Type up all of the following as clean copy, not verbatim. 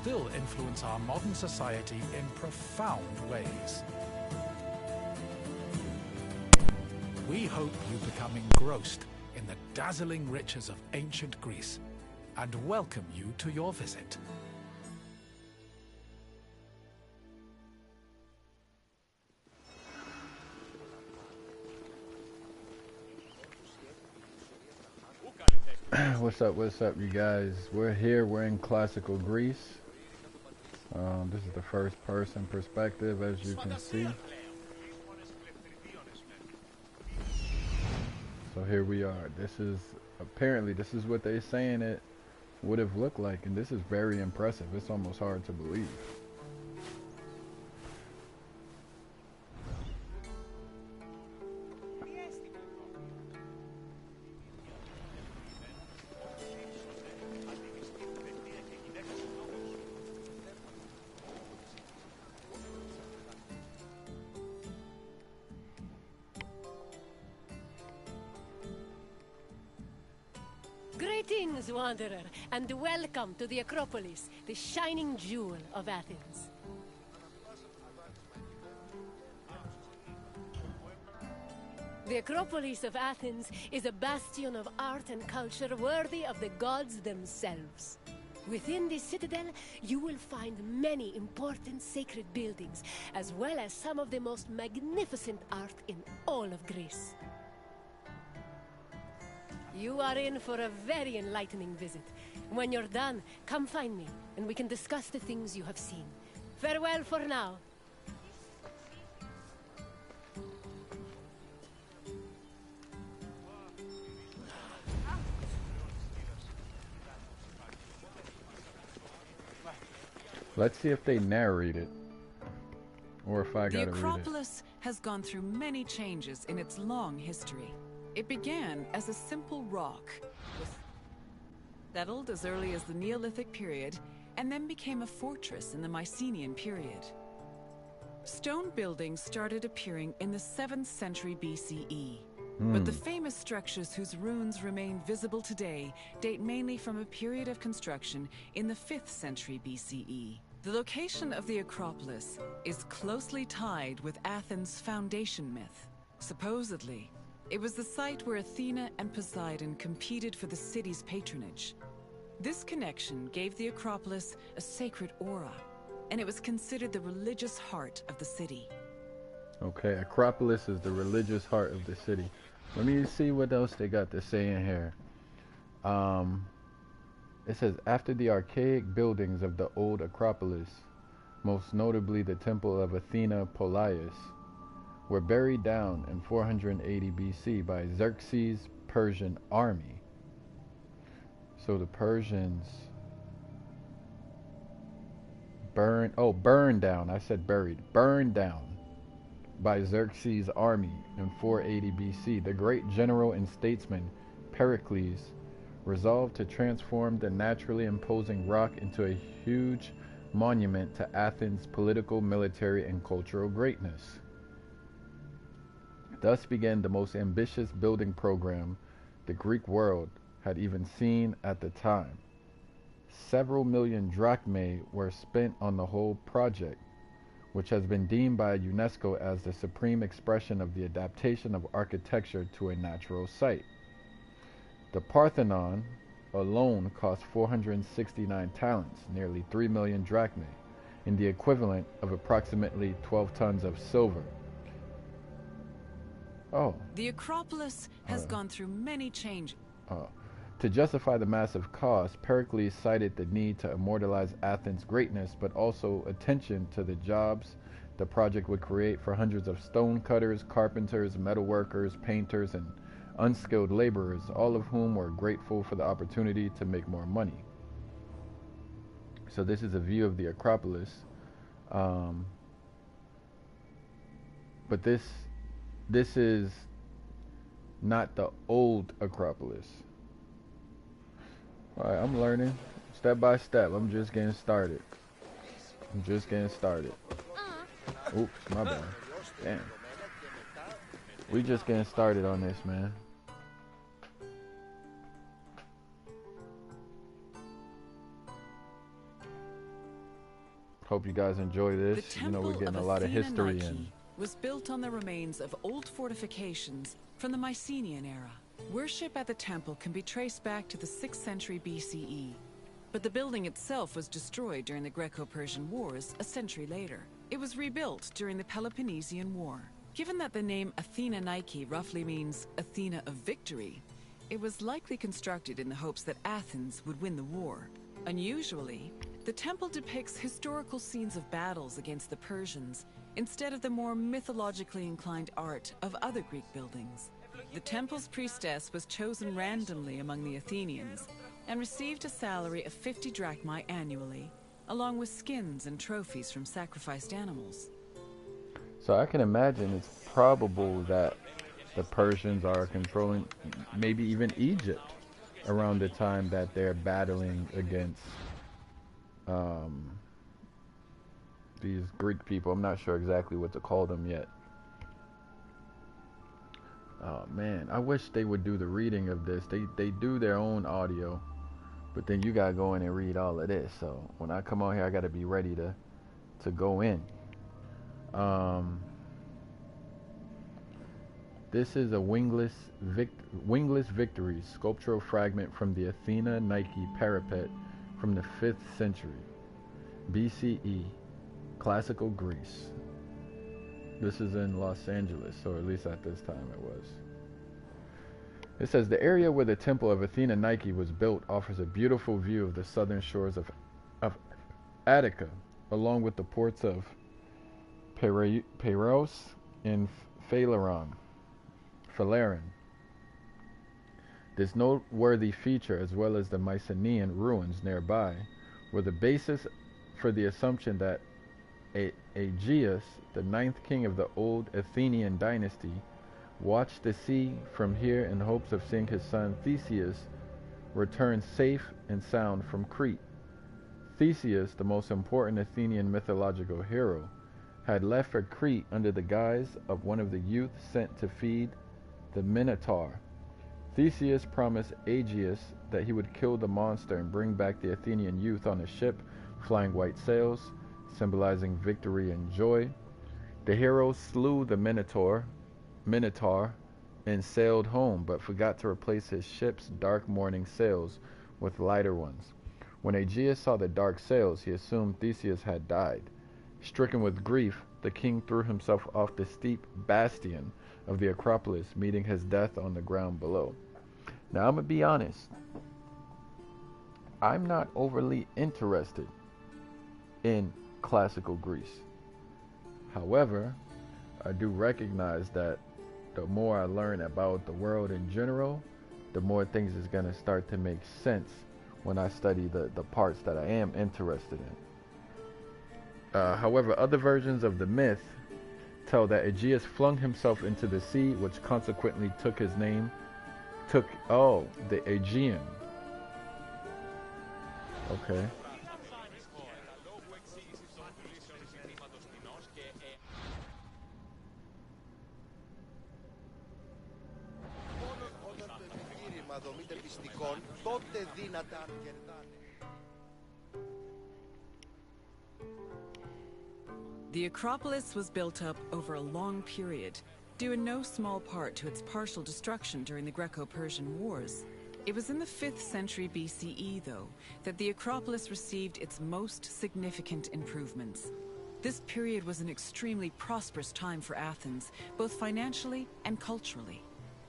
still influence our modern society in profound ways. We hope you become engrossed in the dazzling riches of ancient Greece and welcome you to your visit. What's up, you guys? We're here, we're in classical Greece. This is the first person perspective, as you can see. So here we are. This is what they're saying it would have looked like, and this is very impressive. It's almost hard to believe. Greetings, wanderer, and welcome to the Acropolis, the shining jewel of Athens. The Acropolis of Athens is a bastion of art and culture worthy of the gods themselves. Within this citadel, you will find many important sacred buildings, as well as some of the most magnificent art in all of Greece. You are in for a very enlightening visit. When you're done, come find me, and we can discuss the things you have seen. Farewell for now. Let's see if they narrate it, or if I gotta read it. The Acropolis has gone through many changes in its long history. It began as a simple rock, settled as early as the Neolithic period, and then became a fortress in the Mycenaean period. Stone buildings started appearing in the 7th century BCE. But the famous structures whose ruins remain visible today date mainly from a period of construction in the 5th century BCE. The location of the Acropolis is closely tied with Athens' foundation myth. Supposedly, it was the site where Athena and Poseidon competed for the city's patronage. This connection gave the Acropolis a sacred aura, and it was considered the religious heart of the city. Okay, Acropolis is the religious heart of the city. Let me see what else they got to say in here. It says, after the archaic buildings of the old Acropolis, most notably the Temple of Athena Polias, were buried down in 480 BC by Xerxes' Persian army. So the Persians burned down. I said buried. Burned down by Xerxes' army in 480 BC. The great general and statesman Pericles resolved to transform the naturally imposing rock into a huge monument to Athens' political, military, and cultural greatness. Thus began the most ambitious building program the Greek world had even seen at the time. Several million drachmae were spent on the whole project, which has been deemed by UNESCO as the supreme expression of the adaptation of architecture to a natural site. The Parthenon alone cost 469 talents, nearly 3 million drachmae, in the equivalent of approximately 12 tons of silver. The Acropolis has gone through many changes. To justify the massive cost, Pericles cited the need to immortalize Athens' greatness, but also attention to the jobs the project would create for hundreds of stone cutters, carpenters, metalworkers, painters, and unskilled laborers, all of whom were grateful for the opportunity to make more money. So this is a view of the Acropolis. But this is not the old Acropolis. Alright, I'm learning step by step. I'm just getting started. Oops, my bad. Damn. We just getting started on this, man. Hope you guys enjoy this. The You know, Temple we're getting of a lot of Athena history Nike in. was built on the remains of old fortifications from the Mycenaean era. Worship at the temple can be traced back to the 6th century BCE, but the building itself was destroyed during the Greco-Persian Wars a century later. It was rebuilt during the Peloponnesian War. Given that the name Athena Nike roughly means Athena of victory, it was likely constructed in the hopes that Athens would win the war. Unusually, the temple depicts historical scenes of battles against the Persians instead of the more mythologically inclined art of other Greek buildings. The temple's priestess was chosen randomly among the Athenians and received a salary of 50 drachmae annually, along with skins and trophies from sacrificed animals. So I can imagine it's probable that the Persians are controlling maybe even Egypt around the time that they're battling against these Greek people. I'm not sure exactly what to call them yet. Oh man, I wish they would do the reading of this. They do their own audio, but then you gotta go in and read all of this. So when I come on here, I gotta be ready to go in. This is a wingless victory sculptural fragment from the Athena Nike parapet from the 5th century BCE, classical Greece. This is in Los Angeles, or at least at this time it was. It says the area where the temple of Athena Nike was built offers a beautiful view of the southern shores of Attica, along with the ports of Piraeus and Phaleron. This noteworthy feature, as well as the Mycenaean ruins nearby, were the basis for the assumption that Aegeus, the 9th king of the old Athenian dynasty, watched the sea from here in hopes of seeing his son Theseus return safe and sound from Crete. Theseus, the most important Athenian mythological hero, had left for Crete under the guise of one of the youth sent to feed the Minotaur. Theseus promised Aegeus that he would kill the monster and bring back the Athenian youth on a ship flying white sails, symbolizing victory and joy. The hero slew the Minotaur, and sailed home, but forgot to replace his ship's dark morning sails with lighter ones. When Aegeus saw the dark sails, he assumed Theseus had died. Stricken with grief, the king threw himself off the steep bastion of the Acropolis, meeting his death on the ground below. Now, I'm going to be honest. I'm not overly interested in classical Greece. However, I do recognize that the more I learn about the world in general, the more things is going to start to make sense when I study the parts that I am interested in. However, other versions of the myth tell that Aegeus flung himself into the sea, which consequently took his name. The Aegean. Okay. The Acropolis was built up over a long period, due in no small part to its partial destruction during the Greco-Persian Wars. It was in the 5th century BCE, though, that the Acropolis received its most significant improvements. This period was an extremely prosperous time for Athens, both financially and culturally.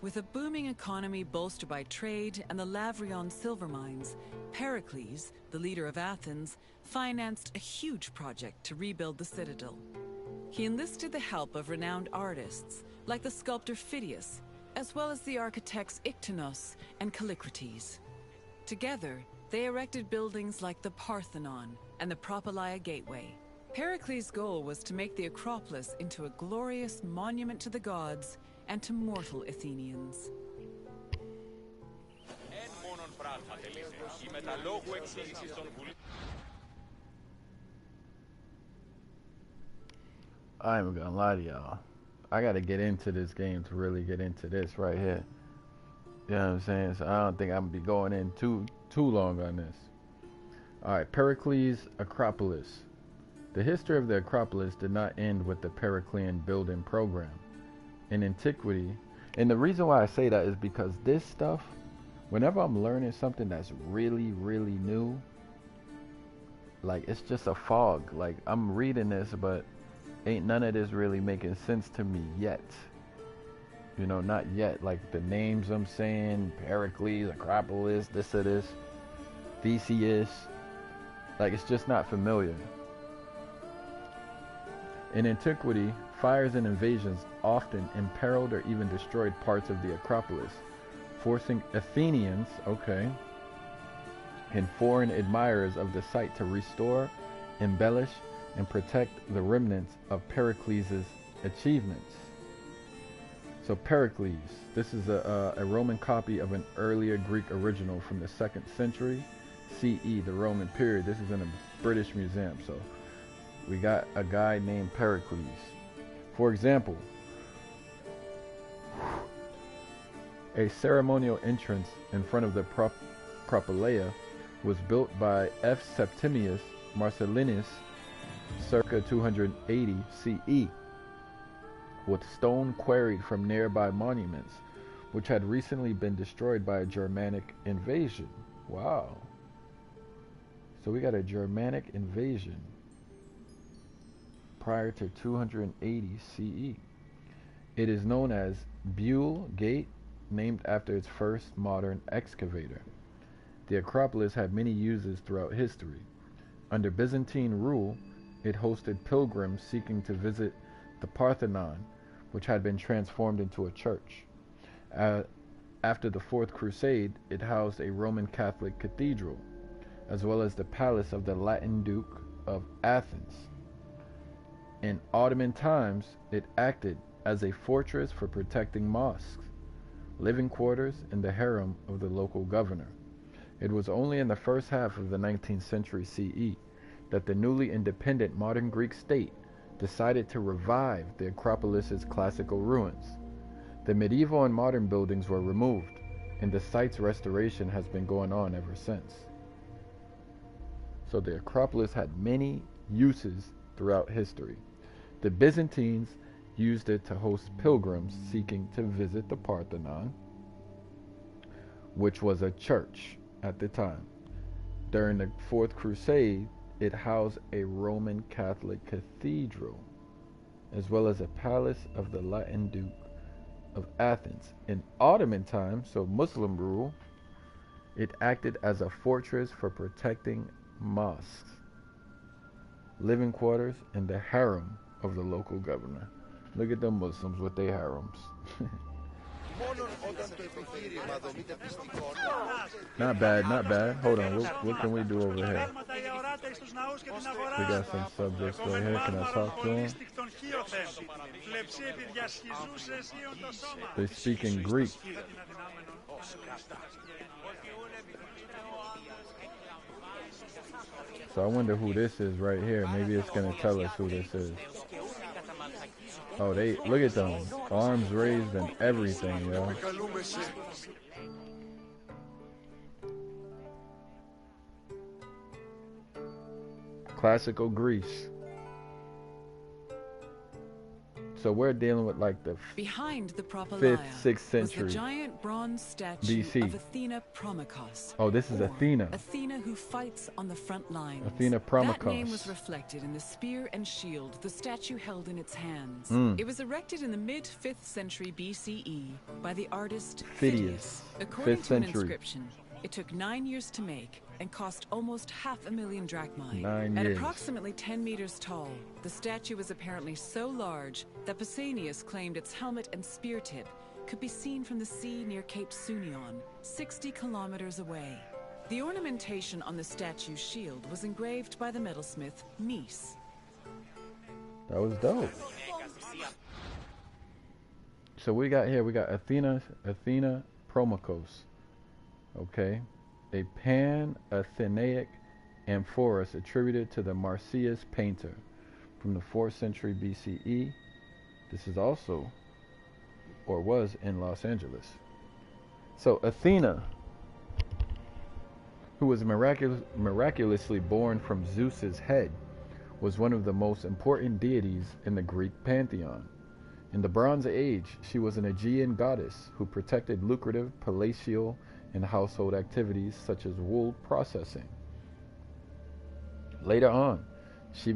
With a booming economy bolstered by trade and the Lavrion silver mines, Pericles, the leader of Athens, financed a huge project to rebuild the citadel. He enlisted the help of renowned artists, like the sculptor Phidias, as well as the architects Iktinos and Callicrates. Together, they erected buildings like the Parthenon and the Propylaea Gateway. Pericles' goal was to make the Acropolis into a glorious monument to the gods and to mortal Athenians. I ain't gonna lie to y'all. I gotta get into this game to really get into this right here. You know what I'm saying? So I don't think I'm gonna be going in too long on this. Alright, Pericles Acropolis. The history of the Acropolis did not end with the Periclean building program. In antiquity, and the reason why I say that is because this stuff, whenever I'm learning something that's really, really new, like it's just a fog. Like I'm reading this, but ain't none of this really making sense to me yet. You know, not yet. Like the names I'm saying, Pericles, Acropolis, this or this, Theseus, like it's just not familiar. In antiquity, fires and invasions often imperiled or even destroyed parts of the Acropolis, forcing Athenians, and foreign admirers of the site to restore, embellish, and protect the remnants of Pericles' achievements. So Pericles, this is a Roman copy of an earlier Greek original from the 2nd century CE, the Roman period. This is in a British museum. So we got a guy named Pericles. For example, a ceremonial entrance in front of the Propylaea was built by F. Septimius Marcellinus circa 280 CE, with stone quarried from nearby monuments, which had recently been destroyed by a Germanic invasion. Wow. So we got a Germanic invasion prior to 280 CE. It is known as Buhl Gate, named after its first modern excavator. The Acropolis had many uses throughout history. Under Byzantine rule, it hosted pilgrims seeking to visit the Parthenon, which had been transformed into a church. After the Fourth Crusade, it housed a Roman Catholic cathedral, as well as the palace of the Latin Duke of Athens. In Ottoman times, it acted as a fortress for protecting mosques, living quarters, and the harem of the local governor. It was only in the first half of the 19th century CE that the newly independent modern Greek state decided to revive the Acropolis's classical ruins. The medieval and modern buildings were removed, and the site's restoration has been going on ever since. So the Acropolis had many uses throughout history. The Byzantines used it to host pilgrims seeking to visit the Parthenon, which was a church at the time. During the Fourth Crusade, it housed a Roman Catholic cathedral, as well as a palace of the Latin Duke of Athens. In Ottoman times, so Muslim rule, it acted as a fortress for protecting mosques, living quarters, and the harem of the local governor. Look at the Muslims with their harems. Not bad, not bad. Hold on, what can we do over here? We got some subjects right here. Can I talk to them? They speak in Greek. So I wonder who this is right here. Maybe it's going to tell us who this is. Oh, they look at them, arms raised and everything, yo. Classical Greece. So we're dealing with like the behind the Propylaea 5th, 6th century was the giant bronze statue BC. of Athena Promachos. Oh, this is Athena. Athena who fights on the front lines. Athena Promachos. That name was reflected in the spear and shield the statue held in its hands. It was erected in the mid-5th century BCE by the artist Phidias. According 5th to an century. inscription, it took 9 years to make and cost almost 500,000 drachmae. 9 At years. approximately 10 meters tall, the statue was apparently so large that Pausanias claimed its helmet and spear tip could be seen from the sea near Cape Sunion, 60 kilometers away. The ornamentation on the statue's shield was engraved by the metalsmith Mies. That was dope. So we got Athena Promachos. Okay. A pan-Athenaic amphorus attributed to the Marsyas painter from the 4th century BCE. This is also, or was, in Los Angeles. So Athena, who was miraculously born from Zeus's head, was one of the most important deities in the Greek pantheon. In the Bronze Age, she was an Aegean goddess who protected lucrative palatial and household activities such as wool processing. Later on, she